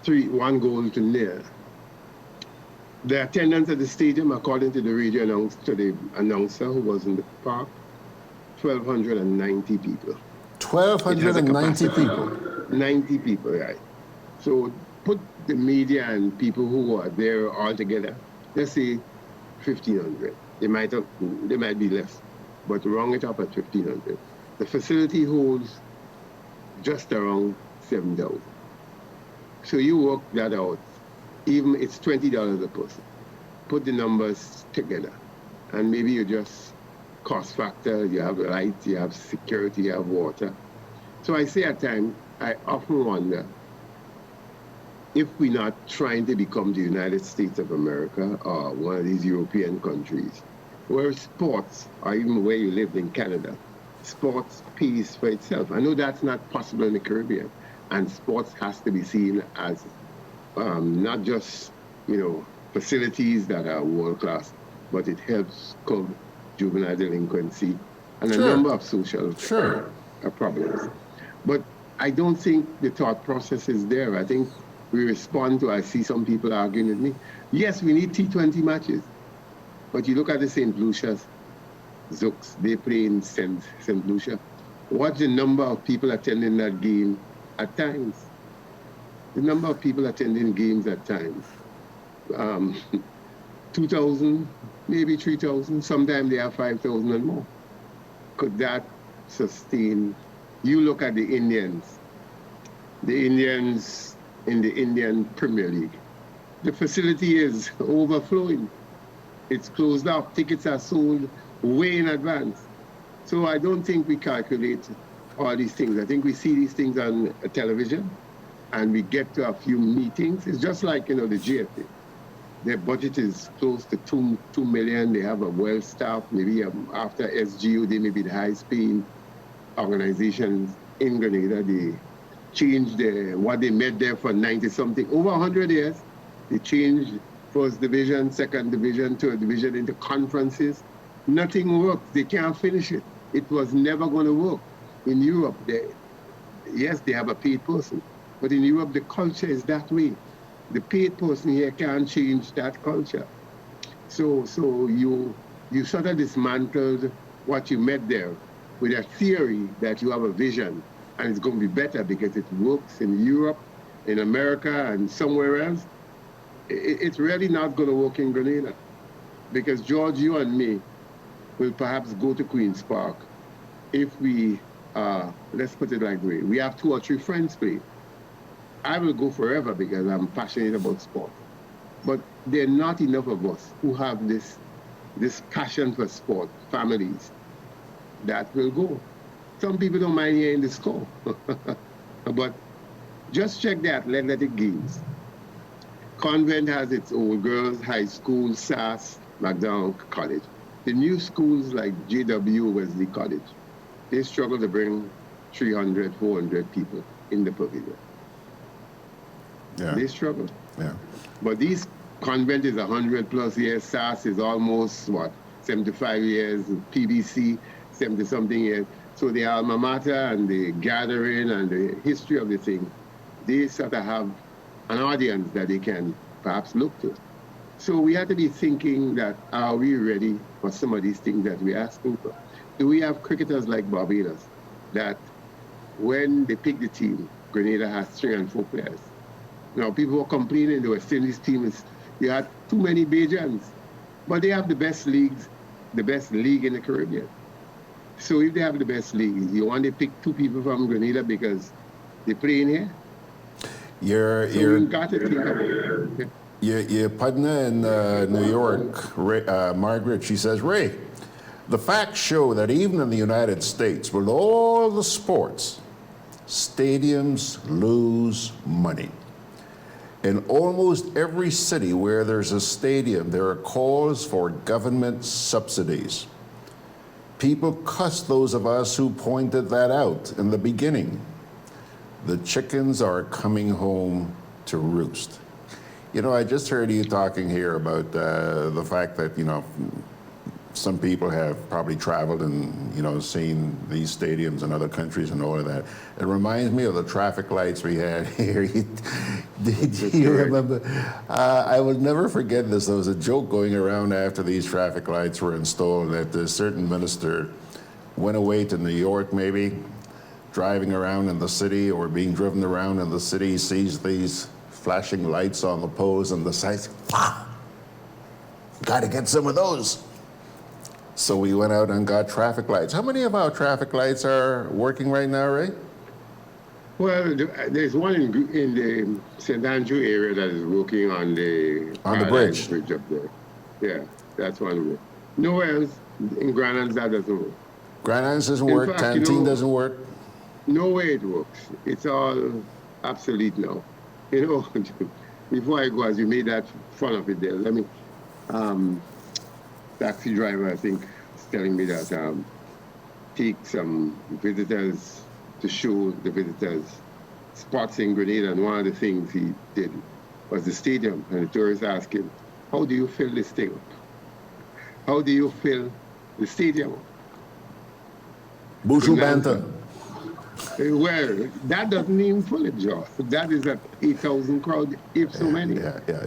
1 goal to nil. The attendance at the stadium, according to the radio announcer who was in the park, 1,290 people. 1,290 people? 90 people, right. So put the media and people who are there all together, let's say 1,500. They might be less, but round it up at 1,500. The facility holds just around 7,000. So you work that out. Even it's $20 a person. Put the numbers together, and maybe you just cost factor. You have lights, you have security, you have water. So I say at times, I often wonder if we're not trying to become the United States of America or one of these European countries, where sports, or even where you lived in Canada, sports pays for itself. I know that's not possible in the Caribbean, and sports has to be seen as not just, facilities that are world-class, but it helps curb juvenile delinquency and a number of social problems. But I don't think the thought process is there. I think we respond to, I see some people arguing with me, yes, we need T20 matches. But you look at the St. Lucia's Zooks, they play in St. Lucia. What's the number of people attending that game at times? The number of people attending games at times. 2,000, maybe 3,000. Sometimes they have 5,000 and more. Could that sustain? You look at the Indians in the Indian Premier League. The facility is overflowing. It's closed off. Tickets are sold way in advance. So I don't think we calculate all these things. I think we see these things on television and we get to a few meetings. It's just like, the GFA. Their budget is close to 2 million. They have a well-staffed, maybe after SGU, they may be the highest paying organizations in Grenada. They changed what they made there for 90-something, over 100 years. They changed first division, second division, third division into conferences. Nothing works. They can't finish it. It was never going to work. In Europe, yes, they have a paid person, but in Europe, the culture is that way. The paid person here can't change that culture. So you sort of dismantled what you met there with a theory that you have a vision and it's going to be better because it works in Europe, in America, and somewhere else. It's really not going to work in Grenada because George, you and me will perhaps go to Queen's Park if we, let's put it like this, we have 2 or 3 friends play. I will go forever because I'm passionate about sport. But there are not enough of us who have this passion for sport, families, that will go. Some people don't mind hearing the score. But just check the athletic games. Convent has its own girls' high school, SAS, McDonald College. The new schools like JW Wesley College, they struggle to bring 300, 400 people in the pavilion. Yeah. They struggle. Yeah. But these Convent is 100 plus years, SAS is almost, 75 years, PBC, 70-something years. So the alma mater and the gathering and the history of the thing, they sort of have an audience that they can perhaps look to. So we have to be thinking that, are we ready for some of these things that we're asking for? Do we have cricketers like Barbados that when they pick the team, Grenada has 3 and 4 players? Now, people were complaining the West Indies team you had too many Bajans, but they have the best leagues, the best league in the Caribbean. So if they have the best league, you want to pick 2 people from Grenada because they play in here? You've got to think about it. Your partner in New York, Margaret, she says, Ray, the facts show that even in the United States, with all the sports, stadiums lose money. In almost every city where there's a stadium, there are calls for government subsidies. People cuss those of us who pointed that out in the beginning. The chickens are coming home to roost. I just heard you talking here about the fact that, some people have probably traveled and, seen these stadiums in other countries and all of that. It reminds me of the traffic lights we had here. Did you remember? I will never forget this. There was a joke going around after these traffic lights were installed that a certain minister went away to New York, maybe, driving around in the city or being driven around in the city, sees these flashing lights on the poles and decides, got to get some of those. So we went out and got traffic lights. How many of our traffic lights are working right now, Ray? Well, there's one in the St. Andrew area that is working on the bridge up there. Yeah, that's one. Nowhere else in Grenada that doesn't work. Grenada doesn't work. Canteen doesn't work. No way it works. It's all obsolete now. Before I go, as you made that fun of it there, let me. Taxi driver, I think, is telling me that take some visitors to show the visitors spots in Grenada, and one of the things he did was the stadium, and the tourists asked him, how do you fill this thing up? How do you fill the stadium up? Buju Banton. Well, that doesn't even fill it, George. That is an 8,000 crowd, if so many.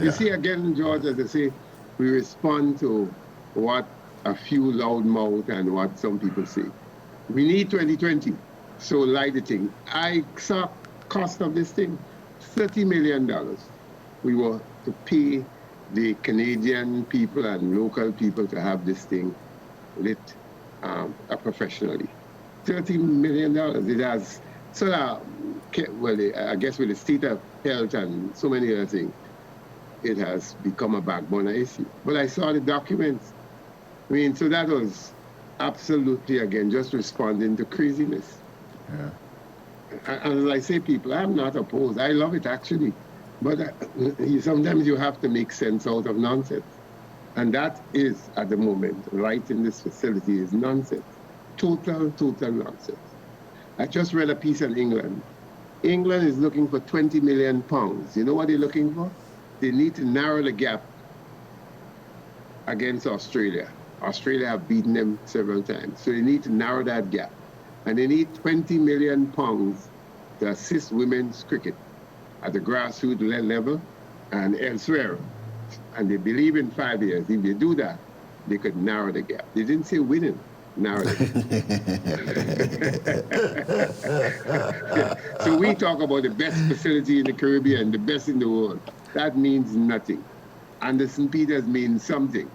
You see, again, George, as I say, we respond to what a few loud mouth and what some people say. We need 2020. So like the thing, I saw cost of this thing, $30 million. We were to pay the Canadian people and local people to have this thing lit professionally. $30 million. It has I guess with the state of health and so many other things, it has become a backbone issue. But I saw the documents. I mean, so that was absolutely, again, just responding to craziness. Yeah. And as I say, people, I'm not opposed. I love it, actually. But sometimes you have to make sense out of nonsense. And that is, at the moment, right in this facility, is nonsense. Total nonsense. I just read a piece on England. England is looking for 20 million pounds. You know what they're looking for? They need to narrow the gap against Australia. Australia have beaten them several times. So they need to narrow that gap. And they need 20 million pounds to assist women's cricket at the grassroots level and elsewhere. And they believe in 5 years, if they do that, they could narrow the gap. They didn't say winning, narrow the gap. So we talk about the best facility in the Caribbean, the best in the world. That means nothing. Anderson Peters means something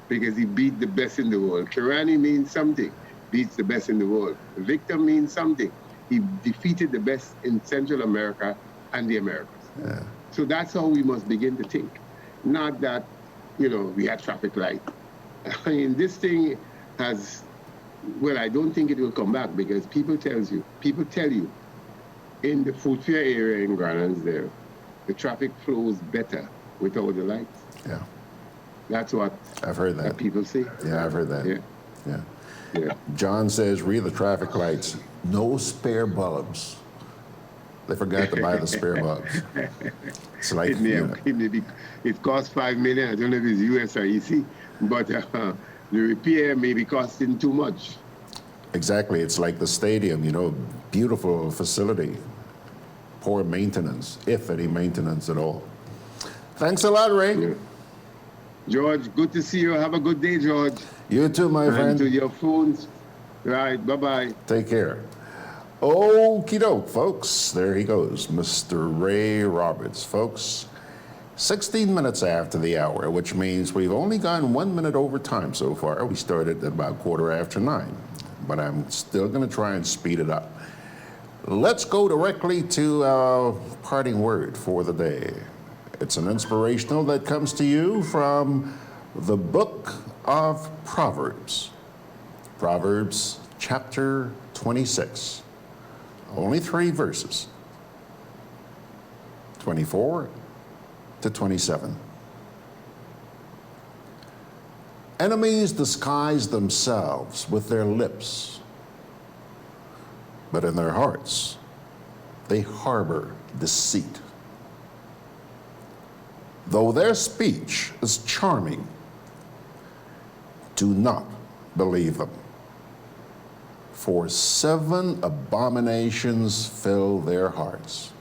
because he beat the best in the world. Kirani means something, beats the best in the world. Victor means something. He defeated the best in Central America and the Americas. Yeah. So that's how we must begin to think. Not that, we had traffic light. I mean, this thing has, I don't think it will come back because people tell you, in the food fair area in Granans there, the traffic flows better without the lights. Yeah. That's what I've heard that. People say. Yeah, I've heard that. Yeah. John says, read the traffic lights. No spare bulbs. They forgot to buy the spare bulbs. It's like, it costs $5 million. I don't know if it's US or EC, but the repair may be costing too much. Exactly. It's like the stadium, beautiful facility. Poor maintenance, if any maintenance at all. Thanks a lot, Ray. Yeah. George, good to see you. Have a good day, George. You too, my friend. And to your phones. Right, bye-bye. Take care. Okie doke, folks. There he goes, Mr. Ray Roberts. Folks, 16 minutes after the hour, which means we've only gone 1 minute over time so far. We started at about 9:15, but I'm still going to try and speed it up. Let's go directly to our parting word for the day. It's an inspirational that comes to you from the book of Proverbs. Proverbs chapter 26. Only 3 verses. 24 to 27. Enemies disguise themselves with their lips, but in their hearts they harbor deceit. Though their speech is charming, do not believe them. For 7 abominations fill their hearts.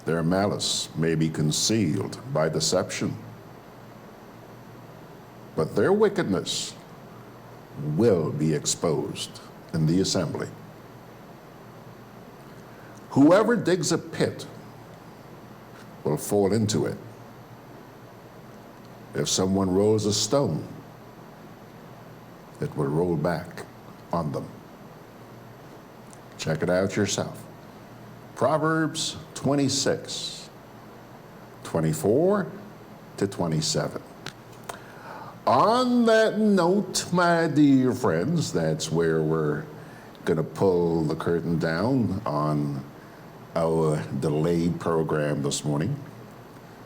Their malice may be concealed by deception, but their wickedness will be exposed in the assembly. Whoever digs a pit will fall into it. If someone rolls a stone, it will roll back on them. Check it out yourself. Proverbs 26, 24 to 27. On that note, my dear friends, that's where we're going to pull the curtain down on our delayed program this morning.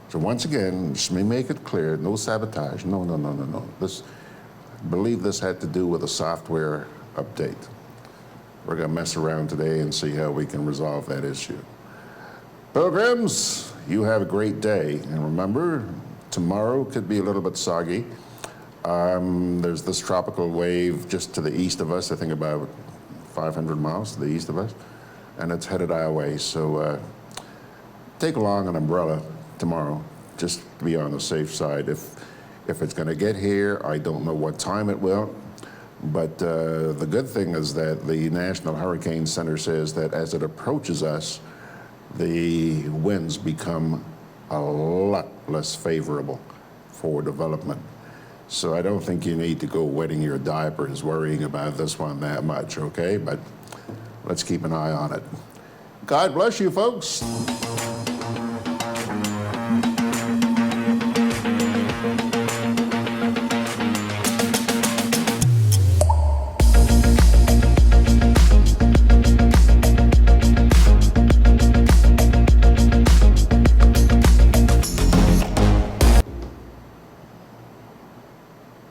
So once again, just let me make it clear, no sabotage. No. I believe this had to do with a software update. We're going to mess around today and see how we can resolve that issue. Pilgrims, you have a great day. And remember, tomorrow could be a little bit soggy. There's this tropical wave just to the east of us, I think about 500 miles to the east of us, and it's headed our way. So take along an umbrella tomorrow, just to be on the safe side. If it's going to get here, I don't know what time it will, But the good thing is that the National Hurricane Center says that as it approaches us, the winds become a lot less favorable for development. So I don't think you need to go wetting your diapers worrying about this one that much, okay? But let's keep an eye on it. God bless you, folks.